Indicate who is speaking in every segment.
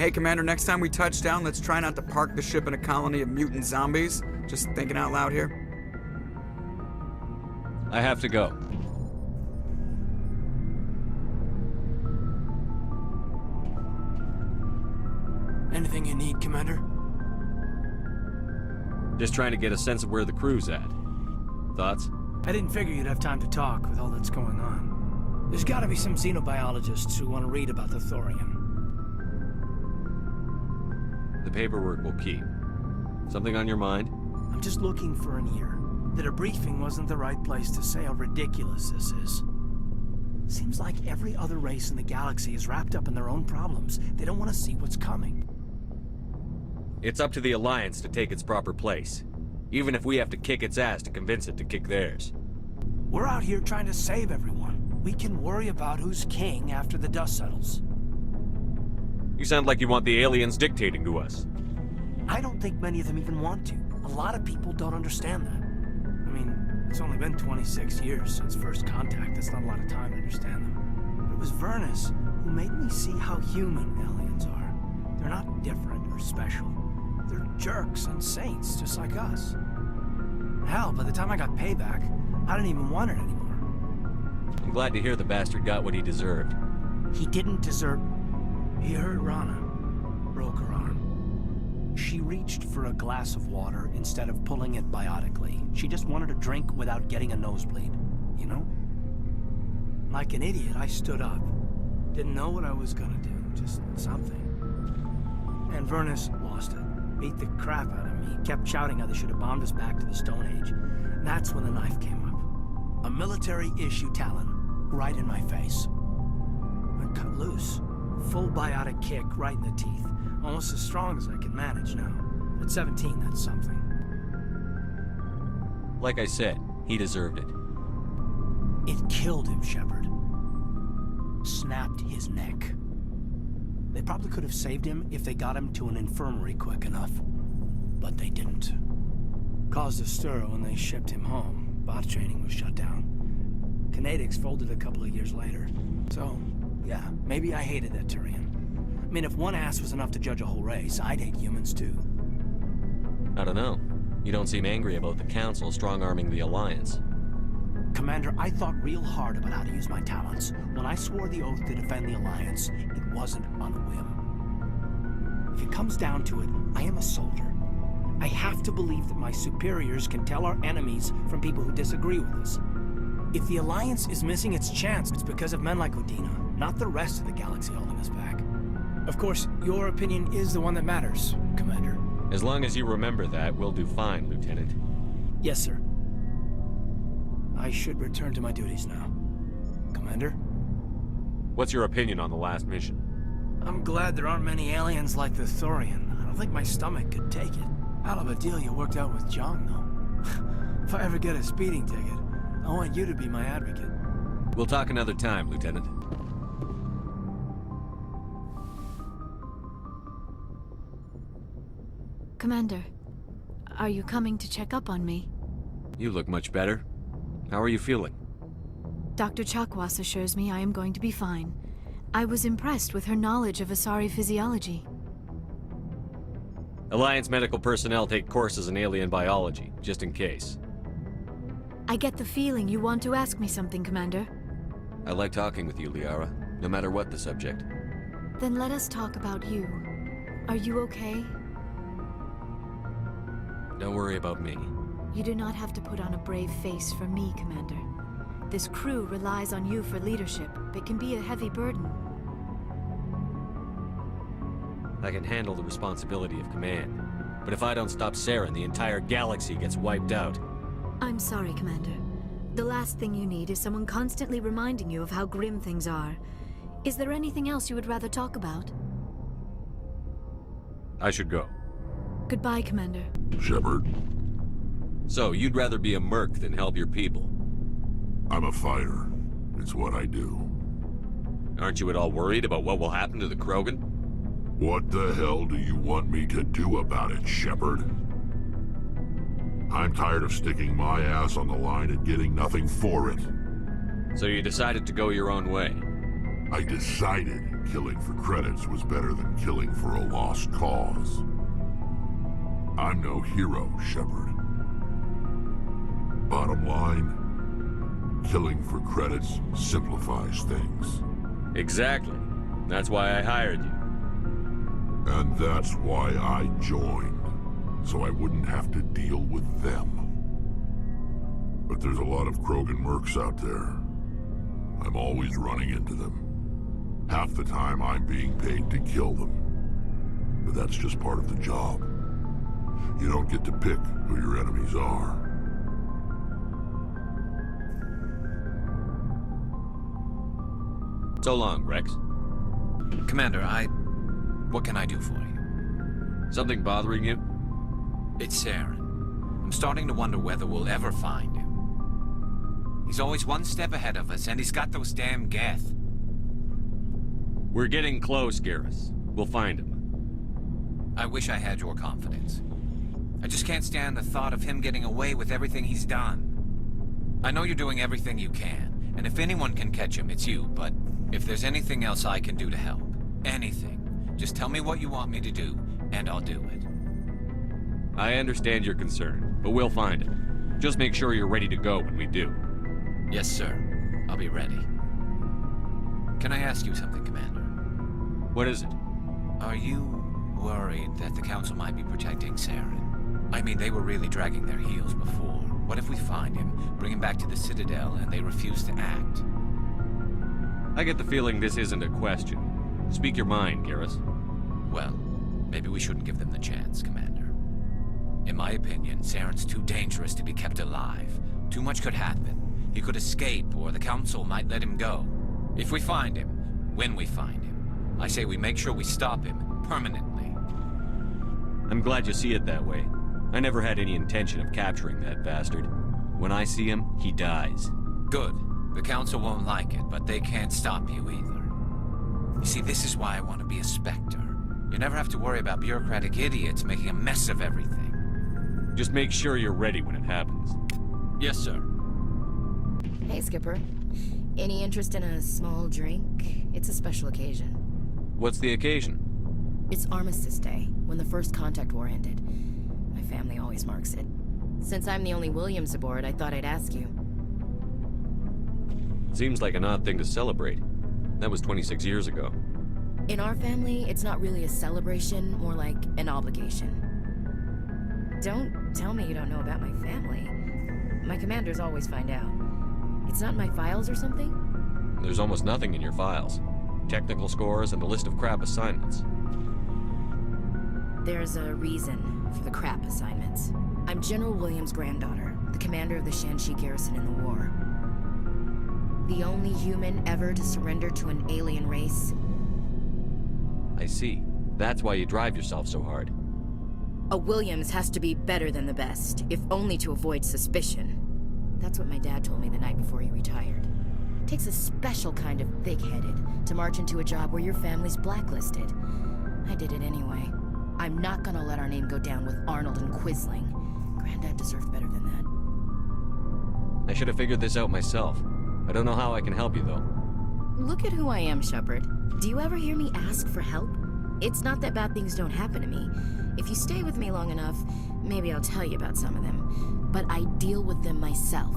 Speaker 1: Hey, Commander, next time we touch down, let's try not to park the ship in a colony of mutant zombies. Just thinking out loud here.
Speaker 2: I have to go.
Speaker 3: Anything you need, Commander?
Speaker 2: Just trying to get a sense of where the crew's at. Thoughts?
Speaker 3: I didn't figure you'd have time to talk with all that's going on. There's gotta be some xenobiologists who want to read about the Thorian.
Speaker 2: The paperwork will keep. Something on your mind?
Speaker 3: I'm just looking for an ear. The debriefing wasn't the right place to say how ridiculous this is. Seems like every other race in the galaxy is wrapped up in their own problems. They don't want to see what's coming.
Speaker 2: It's up to the Alliance to take its proper place. Even if we have to kick its ass to convince it to kick theirs.
Speaker 3: We're out here trying to save everyone. We can worry about who's king after the dust settles.
Speaker 2: You sound like you want the aliens dictating to us.
Speaker 3: I don't think many of them even want to. A lot of people don't understand that. I mean, it's only been 26 years since first contact. That's not a lot of time to understand them. But it was Vernus who made me see how human aliens are. They're not different or special. They're jerks and saints, just like us. Hell, by the time I got payback, I didn't even want it anymore.
Speaker 2: I'm glad to hear the bastard got what he deserved.
Speaker 3: He didn't deserve... He hurt Rana. Broke her arm. She reached for a glass of water instead of pulling it biotically. She just wanted a drink without getting a nosebleed, you know? Like an idiot, I stood up. Didn't know what I was gonna do, just something. And Vernus lost it. Beat the crap out of me. Kept shouting how they should have bombed us back to the Stone Age. And that's when the knife came up. A military-issue talon, right in my face. I cut loose. Full biotic kick right in the teeth. Almost as strong as I can manage now. At 17, that's something.
Speaker 2: Like I said, he deserved it.
Speaker 3: It killed him, Shepard. Snapped his neck. They probably could have saved him if they got him to an infirmary quick enough. But they didn't. Caused a stir when they shipped him home. Bot training was shut down. Kinetics folded a couple of years later. So, yeah, maybe I hated that Turian. I mean, if one ass was enough to judge a whole race, I'd hate humans too.
Speaker 2: I don't know. You don't seem angry about the Council strong-arming the Alliance.
Speaker 3: Commander, I thought real hard about how to use my talents. When I swore the oath to defend the Alliance, it wasn't on a whim. If it comes down to it, I am a soldier. I have to believe that my superiors can tell our enemies from people who disagree with us. If the Alliance is missing its chance, it's because of men like Udina, not the rest of the galaxy holding us back. Of course, your opinion is the one that matters, Commander.
Speaker 2: As long as you remember that, we'll do fine, Lieutenant.
Speaker 3: Yes, sir. I should return to my duties now. Commander?
Speaker 2: What's your opinion on the last mission?
Speaker 3: I'm glad there aren't many aliens like the Thorian. I don't think my stomach could take it. Hell of a deal you worked out with John, though. If I ever get a speeding ticket, I want you to be my advocate.
Speaker 2: We'll talk another time, Lieutenant.
Speaker 4: Commander, are you coming to check up on me?
Speaker 2: You look much better. How are you feeling?
Speaker 4: Dr. Chakwas assures me I am going to be fine. I was impressed with her knowledge of Asari physiology.
Speaker 2: Alliance medical personnel take courses in alien biology, just in case.
Speaker 4: I get the feeling you want to ask me something, Commander.
Speaker 2: I like talking with you, Liara, no matter what the subject.
Speaker 4: Then let us talk about you. Are you okay?
Speaker 2: Don't worry about me.
Speaker 4: You do not have to put on a brave face for me, Commander. This crew relies on you for leadership. It can be a heavy burden.
Speaker 2: I can handle the responsibility of command. But if I don't stop Saren, the entire galaxy gets wiped out.
Speaker 4: I'm sorry, Commander. The last thing you need is someone constantly reminding you of how grim things are. Is there anything else you would rather talk about?
Speaker 2: I should go.
Speaker 4: Goodbye, Commander.
Speaker 5: Shepard,
Speaker 2: So, you'd rather be a merc than help your people?
Speaker 5: I'm a fighter. It's what I do.
Speaker 2: Aren't you at all worried about what will happen to the Krogan?
Speaker 5: What the hell do you want me to do about it, Shepard? I'm tired of sticking my ass on the line and getting nothing for it.
Speaker 2: So you decided to go your own way?
Speaker 5: I decided killing for credits was better than killing for a lost cause. I'm no hero, Shepard. Bottom line, killing for credits simplifies things.
Speaker 2: Exactly. That's why I hired you.
Speaker 5: And that's why I joined, so I wouldn't have to deal with them. But there's a lot of Krogan mercs out there. I'm always running into them. Half the time I'm being paid to kill them. But that's just part of the job. You don't get to pick who your enemies are.
Speaker 2: So long, Rex.
Speaker 6: Commander, what can I do for you?
Speaker 2: Something bothering you?
Speaker 6: It's Saren. I'm starting to wonder whether we'll ever find him. He's always one step ahead of us, and he's got those damn Geth.
Speaker 2: We're getting close, Garrus. We'll find him.
Speaker 6: I wish I had your confidence. I just can't stand the thought of him getting away with everything he's done. I know you're doing everything you can, and if anyone can catch him, it's you, but if there's anything else I can do to help, anything, just tell me what you want me to do, and I'll do it.
Speaker 2: I understand your concern, but we'll find him. Just make sure you're ready to go when we do.
Speaker 6: Yes, sir. I'll be ready. Can I ask you something, Commander?
Speaker 2: What is it?
Speaker 6: Are you worried that the Council might be protecting Saren? I mean, they were really dragging their heels before. What if we find him, bring him back to the Citadel, and they refuse to act?
Speaker 2: I get the feeling this isn't a question. Speak your mind, Garrus.
Speaker 6: Well, maybe we shouldn't give them the chance, Commander. In my opinion, Saren's too dangerous to be kept alive. Too much could happen. He could escape, or the Council might let him go. If we find him, when we find him, I say we make sure we stop him permanently.
Speaker 2: I'm glad you see it that way. I never had any intention of capturing that bastard. When I see him, he dies.
Speaker 6: Good. The Council won't like it, but they can't stop you either. You see, this is why I want to be a Spectre. You never have to worry about bureaucratic idiots making a mess of everything.
Speaker 2: Just make sure you're ready when it happens.
Speaker 6: Yes, sir.
Speaker 7: Hey, Skipper. Any interest in a small drink? It's a special occasion.
Speaker 2: What's the occasion?
Speaker 7: It's Armistice Day, when the First Contact War ended. My family always marks it. Since I'm the only Williams aboard, I thought I'd ask you.
Speaker 2: Seems like an odd thing to celebrate. That was 26 years ago.
Speaker 7: In our family, it's not really a celebration, more like an obligation. Don't tell me you don't know about my family. My commanders always find out. It's not in my files or something?
Speaker 2: There's almost nothing in your files. Technical scores and a list of crap assignments.
Speaker 7: There's a reason for the crap assignments. I'm General Williams' granddaughter, the commander of the Shanxi garrison in the war. The only human ever to surrender to an alien race.
Speaker 2: I see. That's why you drive yourself so hard.
Speaker 7: A Williams has to be better than the best, if only to avoid suspicion. That's what my dad told me the night before he retired. Takes a special kind of thick-headed to march into a job where your family's blacklisted. I did it anyway. I'm not gonna let our name go down with Arnold and Quisling. Granddad deserved better than that.
Speaker 2: I should have figured this out myself. I don't know how I can help you, though.
Speaker 7: Look at who I am, Shepard. Do you ever hear me ask for help? It's not that bad things don't happen to me. If you stay with me long enough, maybe I'll tell you about some of them. But I deal with them myself.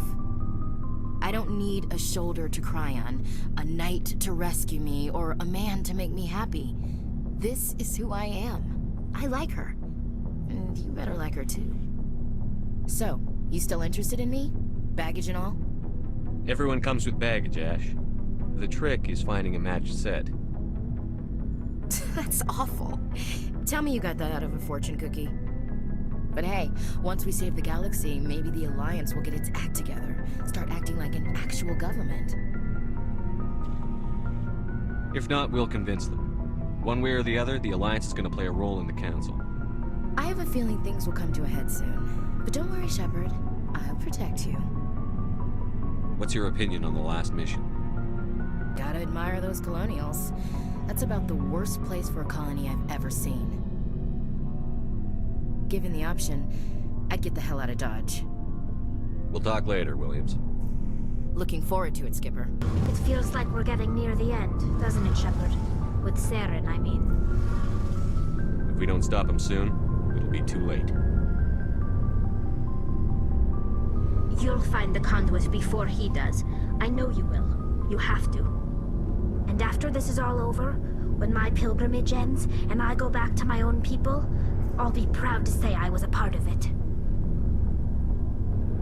Speaker 7: I don't need a shoulder to cry on, a knight to rescue me, or a man to make me happy. This is who I am. I like her. And you better like her too. So, you still interested in me? Baggage and all?
Speaker 2: Everyone comes with baggage, Ash. The trick is finding a matched set.
Speaker 7: That's awful. Tell me you got that out of a fortune cookie. But hey, once we save the galaxy, maybe the Alliance will get its act together. Start acting like an actual government.
Speaker 2: If not, we'll convince them. One way or the other, the Alliance is going to play a role in the Council.
Speaker 7: I have a feeling things will come to a head soon. But don't worry, Shepard. I'll protect you.
Speaker 2: What's your opinion on the last mission?
Speaker 7: Gotta admire those colonials. That's about the worst place for a colony I've ever seen. Given the option, I'd get the hell out of Dodge.
Speaker 2: We'll talk later, Williams.
Speaker 7: Looking forward to it, Skipper.
Speaker 4: It feels like we're getting near the end, doesn't it, Shepard?
Speaker 8: With Saren, I mean.
Speaker 2: If we don't stop him soon, it'll be too late.
Speaker 8: You'll find the conduit before he does. I know you will. You have to. And after this is all over, when my pilgrimage ends and I go back to my own people, I'll be proud to say I was a part of it.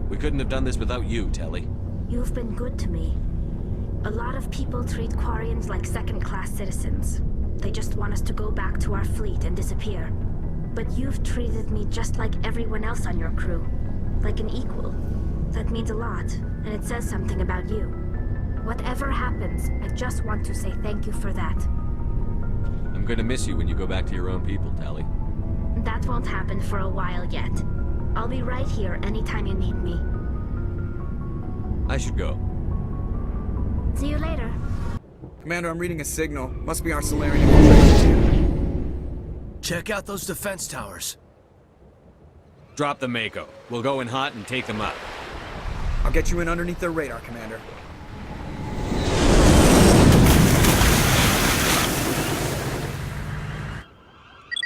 Speaker 2: We couldn't have done this without you, Telly.
Speaker 8: You've been good to me. A lot of people treat Quarians like second-class citizens. They just want us to go back to our fleet and disappear. But you've treated me just like everyone else on your crew. Like an equal. That means a lot, and it says something about you. Whatever happens, I just want to say thank you for that.
Speaker 2: I'm gonna miss you when you go back to your own people, Telly.
Speaker 8: That won't happen for a while yet. I'll be right here anytime you need me.
Speaker 2: I should go.
Speaker 8: See you later.
Speaker 1: Commander, I'm reading a signal. Must be our Salarian infiltration team.
Speaker 3: Check out those defense towers.
Speaker 2: Drop the Mako. We'll go in hot and take them out.
Speaker 1: I'll get you in underneath their radar, Commander.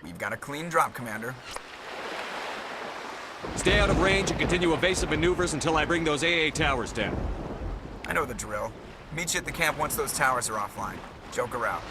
Speaker 1: We've got a clean drop, Commander.
Speaker 2: Stay out of range and continue evasive maneuvers until I bring those AA towers down.
Speaker 1: I know the drill. Meet you at the camp once those towers are offline. Joker out.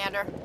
Speaker 7: Commander.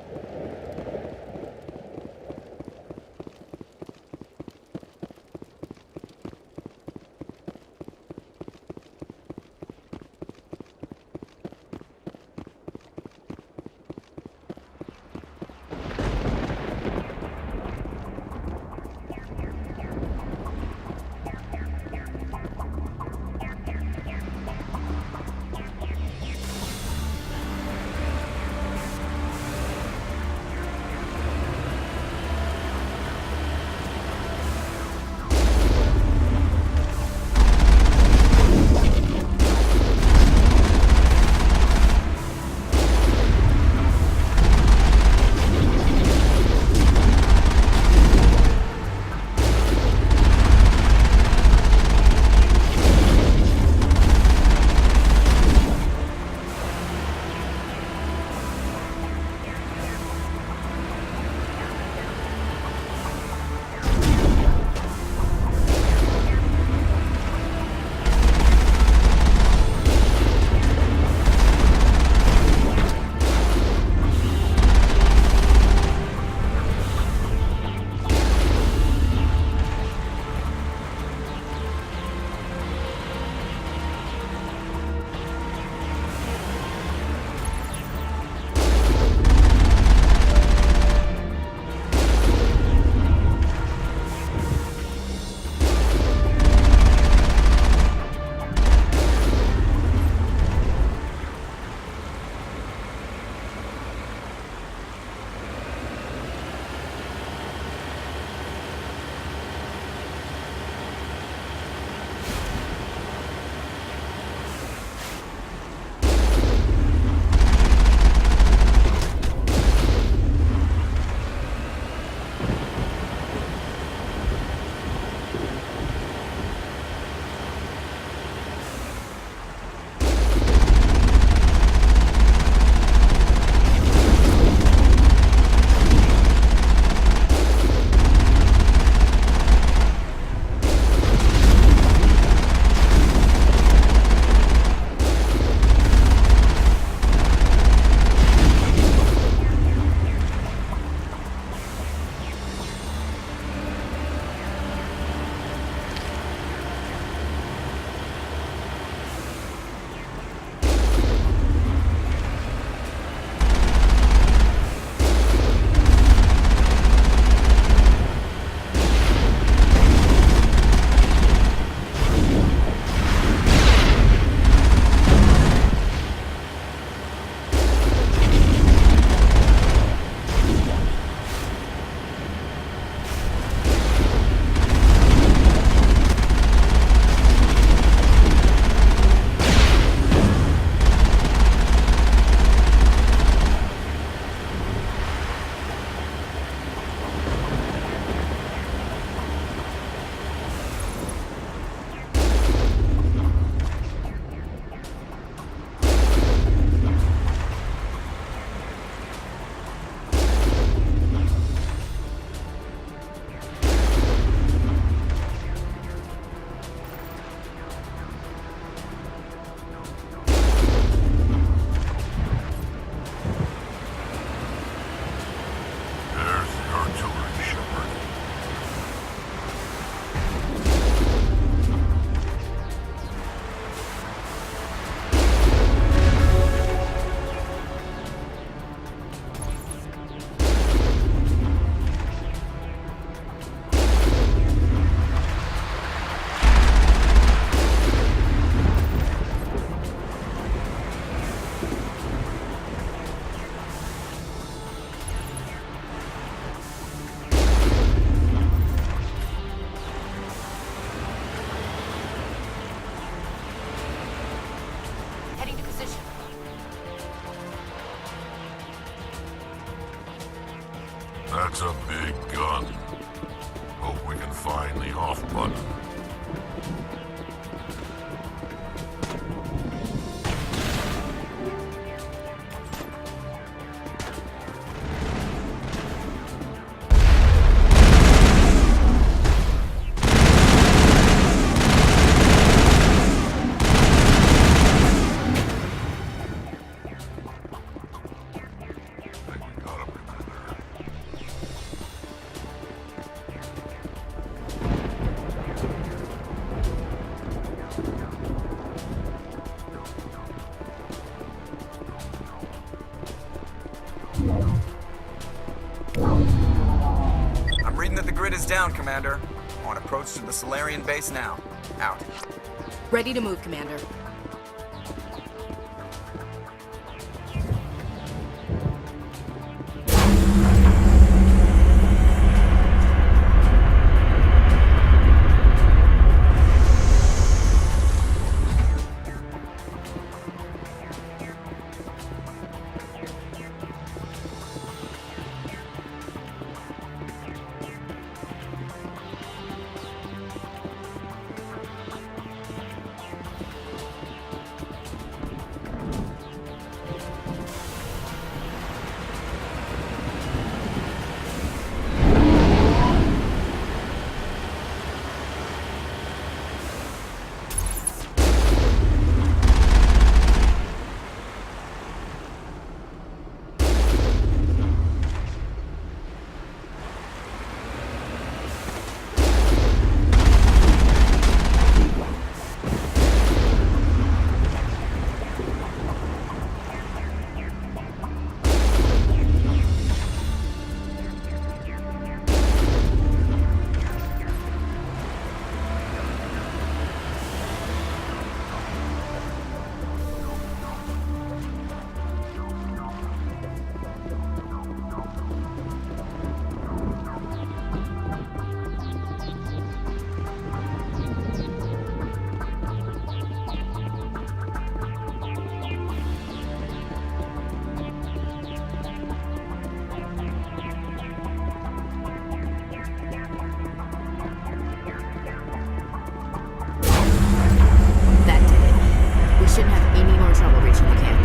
Speaker 1: down, Commander. On approach to the Salarian base now. Out.
Speaker 7: Ready to move, Commander. Shouldn't have any more trouble reaching the camp.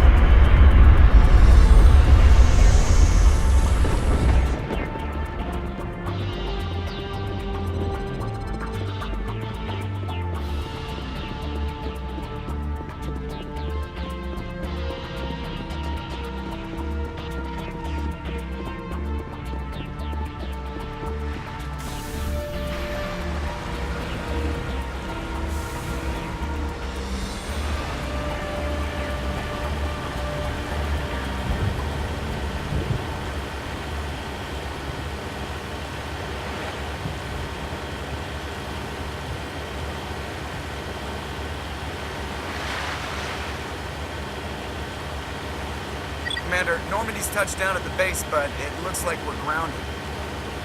Speaker 1: Commander, Normandy's touched down at the base, but it looks like we're grounded.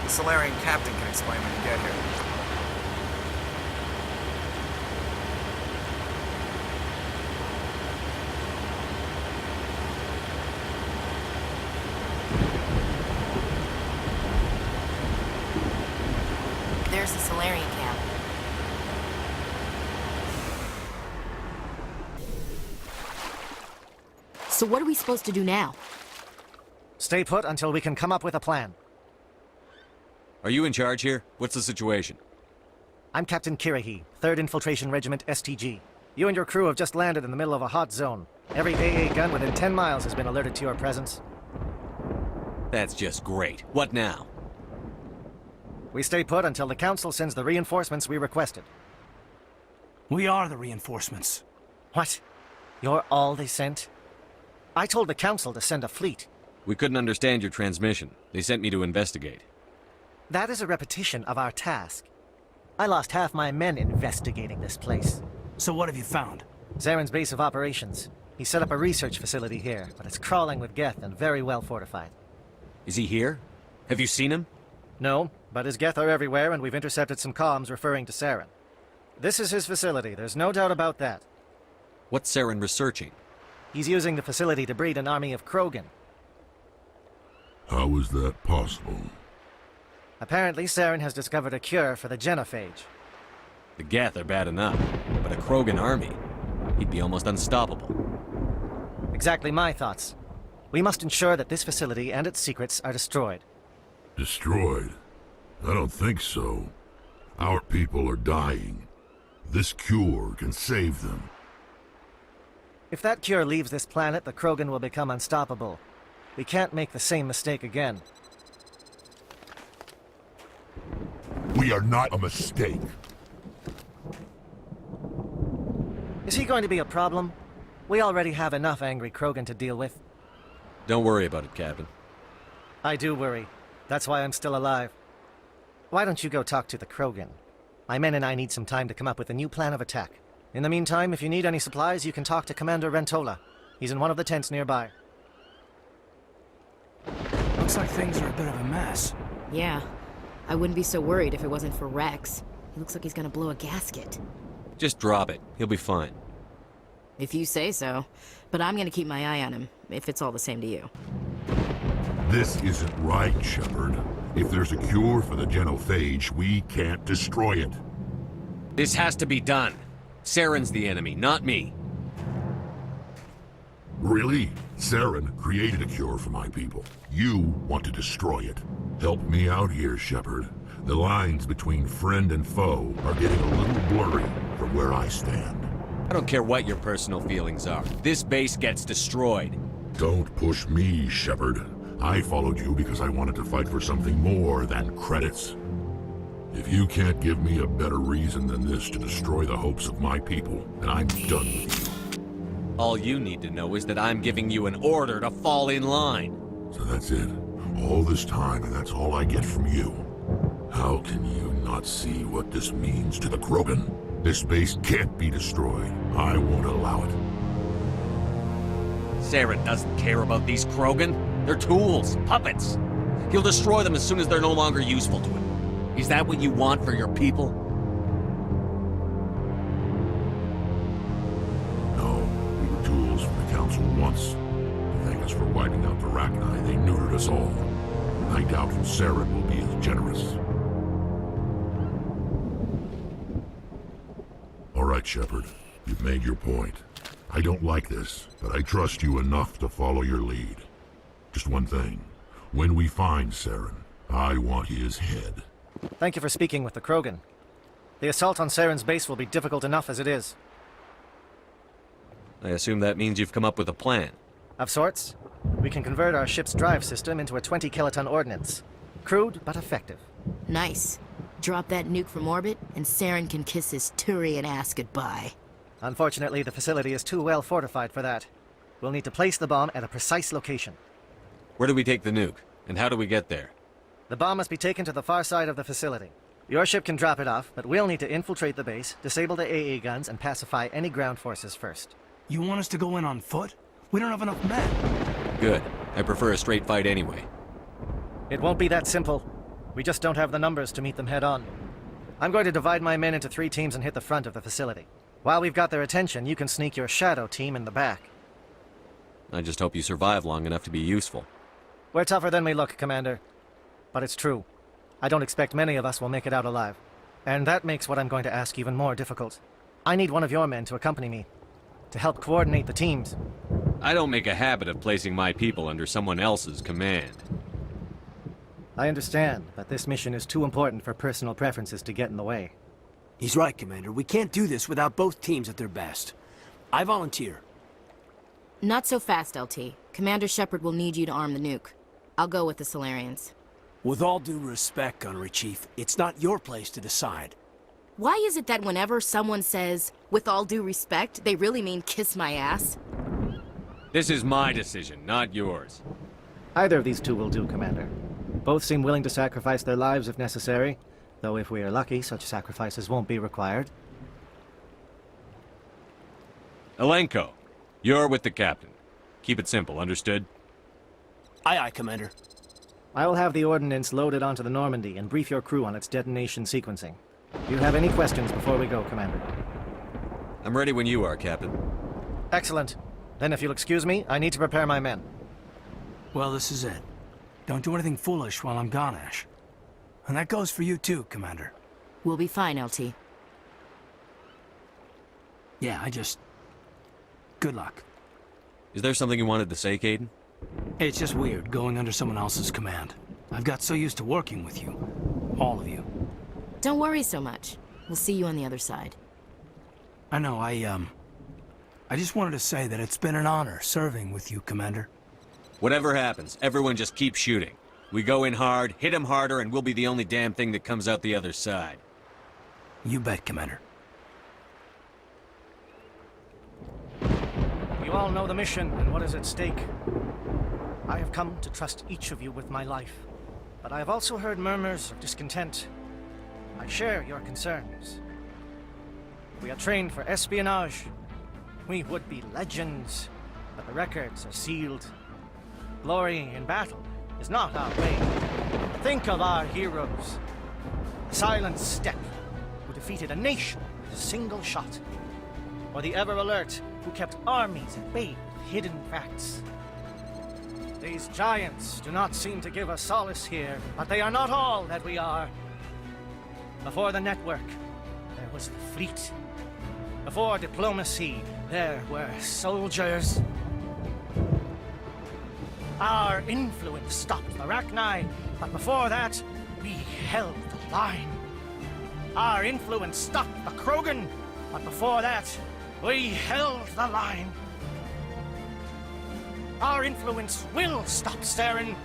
Speaker 1: The Salarian captain can explain when you get here.
Speaker 7: There's the Salarian camp. So what are we supposed to do now?
Speaker 9: Stay put until we can come up with a plan.
Speaker 2: Are you in charge here? What's the situation?
Speaker 9: I'm Captain Kirahi, 3rd Infiltration Regiment STG. You and your crew have just landed in the middle of a hot zone. Every AA gun within 10 miles has been alerted to your presence.
Speaker 2: That's just great. What now?
Speaker 9: We stay put until the Council sends the reinforcements we requested.
Speaker 3: We are the reinforcements.
Speaker 9: What? You're all they sent? I told the Council to send a fleet.
Speaker 2: We couldn't understand your transmission. They sent me to investigate.
Speaker 9: That is a repetition of our task. I lost half my men investigating this place.
Speaker 3: So what have you found?
Speaker 9: Saren's base of operations. He set up a research facility here, but it's crawling with Geth and very well fortified.
Speaker 2: Is he here? Have you seen him?
Speaker 9: No, but his Geth are everywhere, and we've intercepted some comms referring to Saren. This is his facility, there's no doubt about that.
Speaker 2: What's Saren researching?
Speaker 9: He's using the facility to breed an army of Krogan.
Speaker 5: How is that possible?
Speaker 9: Apparently, Saren has discovered a cure for the genophage.
Speaker 2: The Geth are bad enough, but a Krogan army? He'd be almost unstoppable.
Speaker 9: Exactly my thoughts. We must ensure that this facility and its secrets are destroyed.
Speaker 5: Destroyed? I don't think so. Our people are dying. This cure can save them.
Speaker 9: If that cure leaves this planet, the Krogan will become unstoppable. We can't make the same mistake again.
Speaker 5: We are not a mistake.
Speaker 9: Is he going to be a problem? We already have enough angry Krogan to deal with.
Speaker 2: Don't worry about it, Captain.
Speaker 9: I do worry. That's why I'm still alive. Why don't you go talk to the Krogan? My men and I need some time to come up with a new plan of attack. In the meantime, if you need any supplies, you can talk to Commander Rentola. He's in one of the tents nearby.
Speaker 3: Looks like things are a bit of a mess.
Speaker 7: Yeah. I wouldn't be so worried if it wasn't for Rex. He looks like he's gonna blow a gasket.
Speaker 2: Just drop it. He'll be fine.
Speaker 7: If you say so. But I'm gonna keep my eye on him, if it's all the same to you.
Speaker 5: This isn't right, Shepard. If there's a cure for the genophage, we can't destroy it.
Speaker 2: This has to be done. Saren's the enemy, not me.
Speaker 5: Really? Saren created a cure for my people. You want to destroy it. Help me out here, Shepard. The lines between friend and foe are getting a little blurry from where I stand.
Speaker 2: I don't care what your personal feelings are. This base gets destroyed.
Speaker 5: Don't push me, Shepard. I followed you because I wanted to fight for something more than credits. If you can't give me a better reason than this to destroy the hopes of my people, then I'm done with you.
Speaker 2: All you need to know is that I'm giving you an order to fall in line.
Speaker 5: So that's it. All this time, and that's all I get from you. How can you not see what this means to the Krogan? This base can't be destroyed. I won't allow it.
Speaker 2: Saren doesn't care about these Krogan. They're tools, puppets. He'll destroy them as soon as they're no longer useful to him. Is that what you want for your people?
Speaker 5: No, we were tools for the Council once. To thank us for wiping out the Rachni, they neutered us all. I doubt Saren will be as generous. All right, Shepard. You've made your point. I don't like this, but I trust you enough to follow your lead. Just one thing. When we find Saren, I want his head.
Speaker 9: Thank you for speaking with the Krogan. The assault on Saren's base will be difficult enough as it is.
Speaker 2: I assume that means you've come up with a plan.
Speaker 9: Of sorts. We can convert our ship's drive system into a 20-kiloton ordnance. Crude, but effective.
Speaker 7: Nice. Drop that nuke from orbit, and Saren can kiss his Turian ass goodbye.
Speaker 9: Unfortunately, the facility is too well fortified for that. We'll need to place the bomb at a precise location.
Speaker 2: Where do we take the nuke? And how do we get there?
Speaker 9: The bomb must be taken to the far side of the facility. Your ship can drop it off, but we'll need to infiltrate the base, disable the AA guns, and pacify any ground forces first.
Speaker 3: You want us to go in on foot? We don't have enough men.
Speaker 2: Good. I prefer a straight fight anyway.
Speaker 9: It won't be that simple. We just don't have the numbers to meet them head-on. I'm going to divide my men into 3 teams and hit the front of the facility. While we've got their attention, you can sneak your shadow team in the back.
Speaker 2: I just hope you survive long enough to be useful.
Speaker 9: We're tougher than we look, Commander. But it's true. I don't expect many of us will make it out alive. And that makes what I'm going to ask even more difficult. I need one of your men to accompany me, to help coordinate the teams.
Speaker 2: I don't make a habit of placing my people under someone else's command.
Speaker 9: I understand, but this mission is too important for personal preferences to get in the way.
Speaker 3: He's right, Commander. We can't do this without both teams at their best. I volunteer.
Speaker 7: Not so fast, LT. Commander Shepard will need you to arm the nuke. I'll go with the Solarians.
Speaker 3: With all due respect, Gunnery Chief, it's not your place to decide.
Speaker 7: Why is it that whenever someone says, with all due respect, they really mean kiss my ass?
Speaker 2: This is my decision, not yours.
Speaker 9: Either of these two will do, Commander. Both seem willing to sacrifice their lives if necessary, though if we are lucky, such sacrifices won't be required.
Speaker 2: Alenko, you're with the captain. Keep it simple, understood?
Speaker 3: Aye, aye, Commander.
Speaker 9: I will have the ordnance loaded onto the Normandy and brief your crew on its detonation sequencing. Do you have any questions before we go, Commander?
Speaker 2: I'm ready when you are, Captain.
Speaker 9: Excellent. Then if you'll excuse me, I need to prepare my men.
Speaker 3: Well, this is it. Don't do anything foolish while I'm gone, Ash. And that goes for you too, Commander.
Speaker 7: We'll be fine, LT.
Speaker 3: Yeah, Good luck.
Speaker 2: Is there something you wanted to say, Caden?
Speaker 3: It's just weird, going under someone else's command. I've got so used to working with you. All of you.
Speaker 7: Don't worry so much. We'll see you on the other side.
Speaker 3: I know, I just wanted to say that it's been an honor serving with you, Commander.
Speaker 2: Whatever happens, everyone just keep shooting. We go in hard, hit them harder, and we'll be the only damn thing that comes out the other side.
Speaker 3: You bet, Commander.
Speaker 9: You all know the mission and what is at stake. I have come to trust each of you with my life. But I have also heard murmurs of discontent I share your concerns. We are trained for espionage. We would be legends, but the records are sealed. Glory in battle is not our way. Think of our heroes. The Silent Step, who defeated a nation with a single shot. Or the Ever Alert, who kept armies at bay with hidden facts. These giants do not seem to give us solace here, but they are not all that we are. Before the network, there was the fleet. Before diplomacy, there were soldiers. Our influence stopped the Arachni, but before that, we held the line. Our influence stopped the Krogan, but before that, we held the line. Our influence will stop Saren.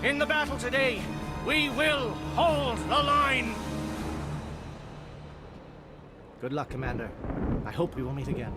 Speaker 9: In the battle today, we will hold the line. Good luck, Commander. I hope we will meet again.